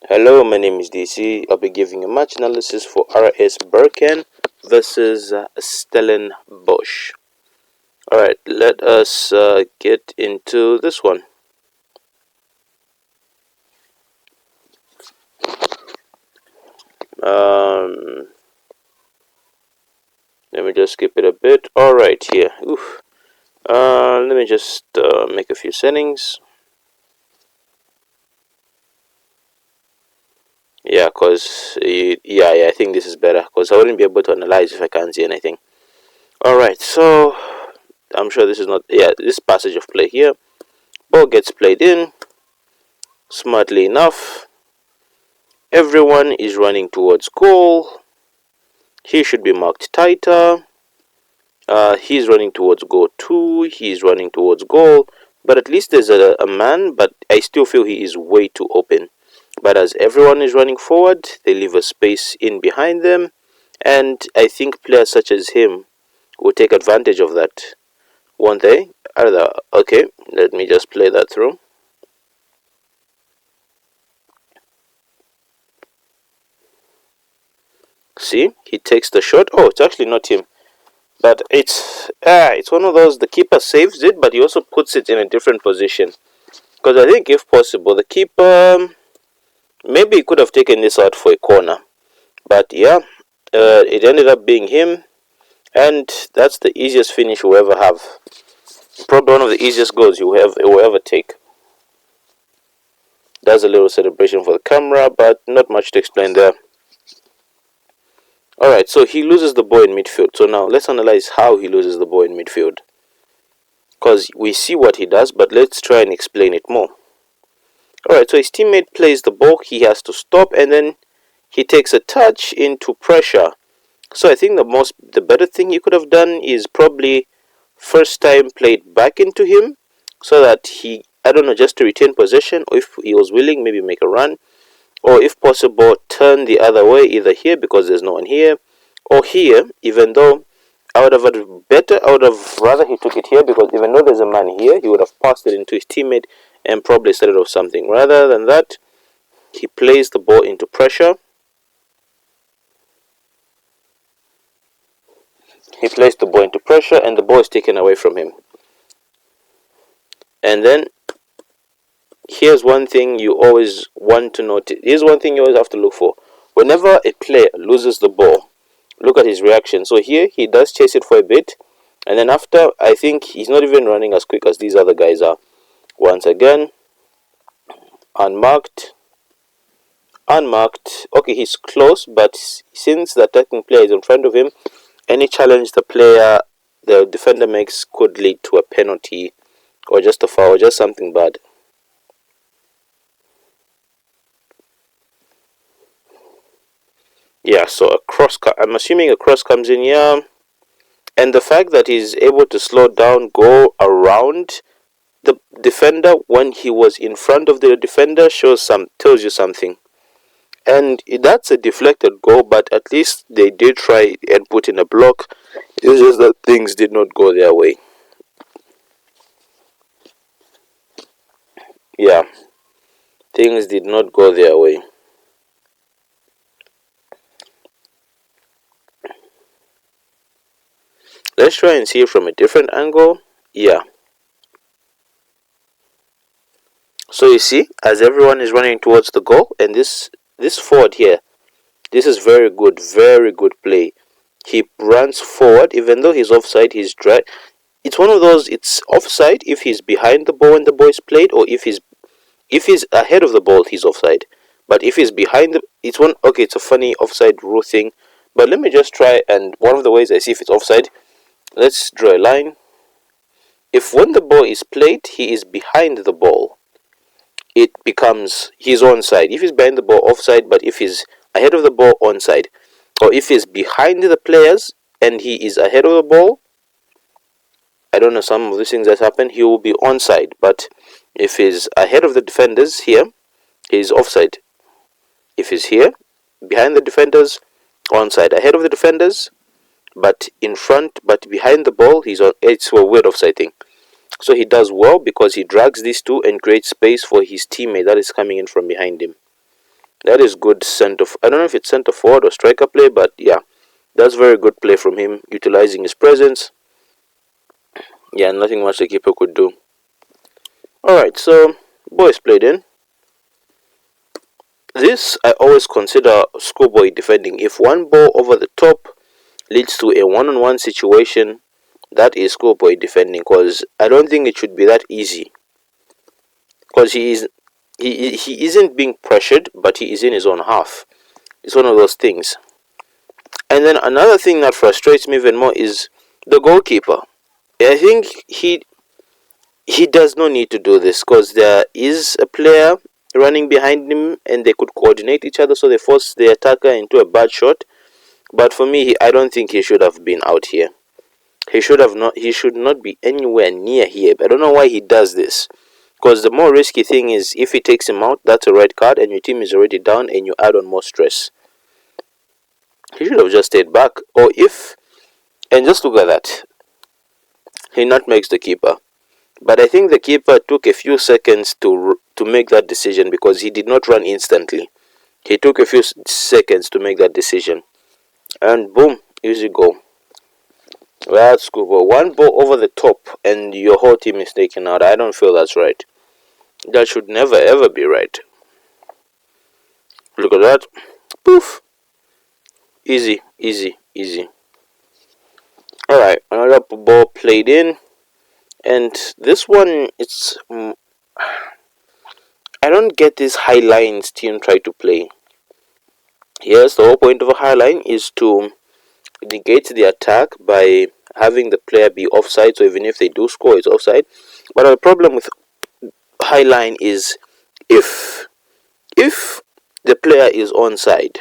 Hello, my name is DC. I'll be giving a match analysis for RS Berkane versus Stellenbosch. Alright, let us get into this one. Let me just skip it a bit. Alright, here. Oof. Let me just make a few settings. Yeah, I think this is better because I wouldn't be able to analyze if I can't see anything. Alright, so I'm sure this is not, this passage of play here. Ball gets played in, smartly enough. Everyone is running towards goal. He should be marked tighter. He's running towards goal too. He's running towards goal. But at least there's a man, but I still feel he is way too open. But as everyone is running forward, they leave a space in behind them. And I think players such as him will take advantage of that. Won't they? Okay, let me just play that through. See, he takes the shot. Oh, it's actually not him. But it's one of those, the keeper saves it, but he also puts it in a different position. Because I think if possible, the keeper maybe he could have taken this out for a corner. But yeah, it ended up being him, and that's the easiest finish we'll ever have. Probably one of the easiest goals you will ever take. That's a little celebration for the camera, but not much to explain there. Alright, so he loses the ball in midfield. So now let's analyze how he loses the ball in midfield. Because we see what he does, but let's try and explain it more. Alright, so his teammate plays the ball, he has to stop, and then he takes a touch into pressure. So I think the better thing he could have done is probably first time played back into him, so that he, I don't know, just to retain possession, or if he was willing, maybe make a run, or if possible, turn the other way, either here because there's no one here, or here, even though I would have rather he took it here, because even though there's a man here, he would have passed it into his teammate and probably started off something. Rather than that, he plays the ball into pressure. He plays the ball into pressure and the ball is taken away from him. And then here's one thing you always want to notice. Here's one thing you always have to look for. Whenever a player loses the ball, look at his reaction. So here he does chase it for a bit, and then after, I think he's not even running as quick as these other guys are. Once again, unmarked. Okay, he's close, but since the attacking player is in front of him, any challenge the defender makes could lead to a penalty or just a foul, or just something bad. Yeah, so I'm assuming a cross comes in here, and the fact that he's able to slow down, go around the defender when he was in front of the defender tells you something. And that's a deflected goal, but at least they did try and put in a block. It's just that things did not go their way. Yeah, things did not go their way. Let's try and see it from a different angle. Yeah. So you see, as everyone is running towards the goal, and this forward here, this is very good play. He runs forward, even though he's offside. It's one of those. It's offside if he's behind the ball when the ball is played, or if he's ahead of the ball, he's offside. But if he's behind it's one. Okay, it's a funny offside rule thing. But let me just try, and one of the ways I see if it's offside, let's draw a line. If when the ball is played, he is behind the ball, it becomes his onside. If he's behind the ball, offside, but if he's ahead of the ball, onside. Or if he's behind the players and he is ahead of the ball, I don't know, some of these things that happen, he will be onside. But if he's ahead of the defenders here, he's offside. If he's here, behind the defenders, onside. Ahead of the defenders, but in front, but behind the ball, it's a weird offside thing. So he does well because he drags these two and creates space for his teammate that is coming in from behind him. That is good center. I don't know if it's center forward or striker play, but yeah, that's very good play from him, utilizing his presence. Yeah, nothing much the keeper could do. Alright, so boys played in. This I always consider schoolboy defending. If one ball over the top leads to a one-on-one situation, that is schoolboy defending, because I don't think it should be that easy. Because he isn't being pressured, but he is in his own half. It's one of those things. And then another thing that frustrates me even more is the goalkeeper. I think he does not need to do this, because there is a player running behind him and they could coordinate each other, so they force the attacker into a bad shot. But for me, I don't think he should have been out here. He should not be anywhere near here. I don't know why he does this. Because the more risky thing is, if he takes him out, that's a red card and your team is already down and you add on more stress. He should have just stayed back. Or if, and just look at that, he nutmegs the keeper. But I think the keeper took a few seconds to make that decision, because he did not run instantly. He took a few seconds to make that decision. And boom, easy goal. That's good. But one ball over the top and your whole team is taken out. I don't feel that's right. That should never ever be right. Look at that. Poof. Easy, easy, easy. Alright, another ball played in. And this one, it's... I don't get this high lines team try to play. Yes, the whole point of a high line is to negate the attack by having the player be offside, so even if they do score, it's offside. But the problem with high line is if the player is onside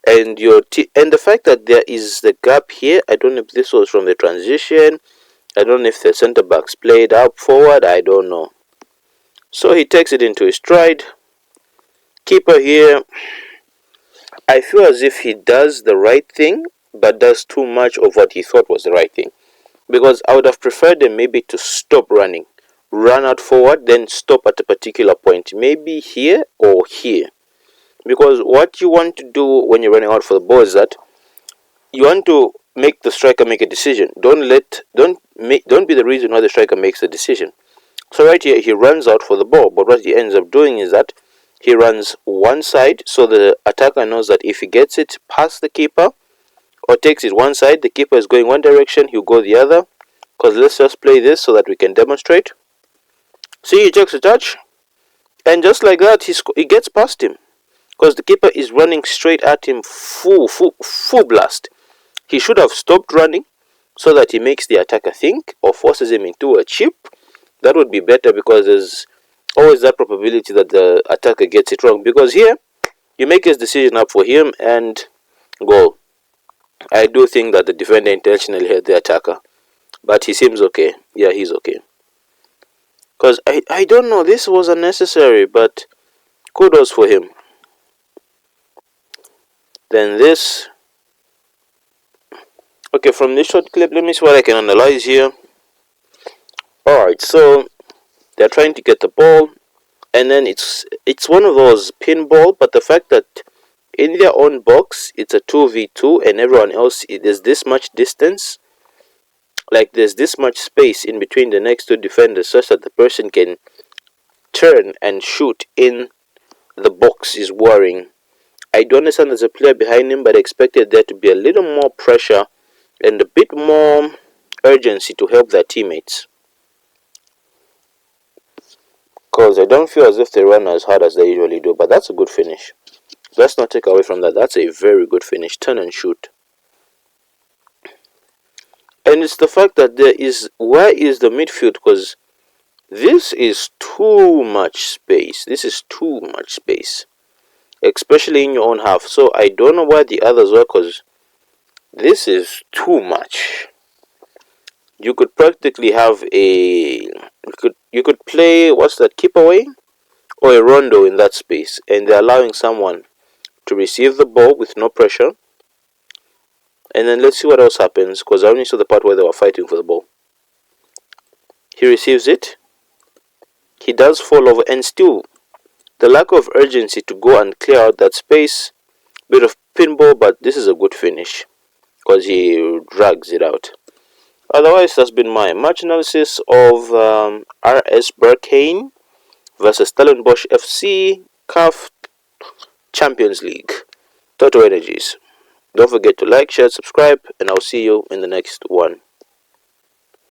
and and the fact that there is the gap here, I don't know if this was from the transition, I don't know if the center backs played up forward, I don't know. So he takes it into his stride. Keeper here, I feel as if he does the right thing, but does too much of what he thought was the right thing. Because I would have preferred them maybe to stop running, run out forward, then stop at a particular point, maybe here or here. Because what you want to do when you're running out for the ball is that you want to make the striker make a decision. Don't be the reason why the striker makes the decision. So right here he runs out for the ball, but what he ends up doing is that he runs one side, so the attacker knows that if he gets it past the keeper or takes it one side, the keeper is going one direction, he'll go the other. Because let's just play this so that we can demonstrate. See, he takes a touch, and just like that, he gets past him. Because the keeper is running straight at him, full blast. He should have stopped running so that he makes the attacker think or forces him into a chip. That would be better, because there's always that probability that the attacker gets it wrong. Because here, you make his decision up for him and goal. I do think that the defender intentionally hit the attacker. But he seems okay. Yeah, he's okay. Because I don't know, this was unnecessary, but kudos for him. Then this. Okay, from this short clip, let me see what I can analyze here. Alright, so they're trying to get the ball, and then it's one of those pinball, but the fact that in their own box it's a 2v2 and everyone else, there's this much distance, like there's this much space in between the next two defenders, such that the person can turn and shoot in the box is worrying. I do understand there's a player behind him, but I expected there to be a little more pressure and a bit more urgency to help their teammates. Because I don't feel as if they run as hard as they usually do, but that's a good finish. Let's not take away from that. That's a very good finish. Turn and shoot. And it's the fact that where is the midfield? Because this is too much space. This is too much space. Especially in your own half. So I don't know where the others were, because this is too much. You could practically have you could play, what's that, keep away? Or a rondo in that space. And they're allowing someone to receive the ball with no pressure. And then let's see what else happens, because I only saw the part where they were fighting for the ball. He receives it. He does fall over, and still The lack of urgency to go and clear out that space. Bit of pinball, but this is a good finish because he drags it out. Otherwise, that's been my match analysis of RS Berkane versus Stellenbosch FC CAF Champions League. Total Energies. Don't forget to like, share, subscribe, and I'll see you in the next one.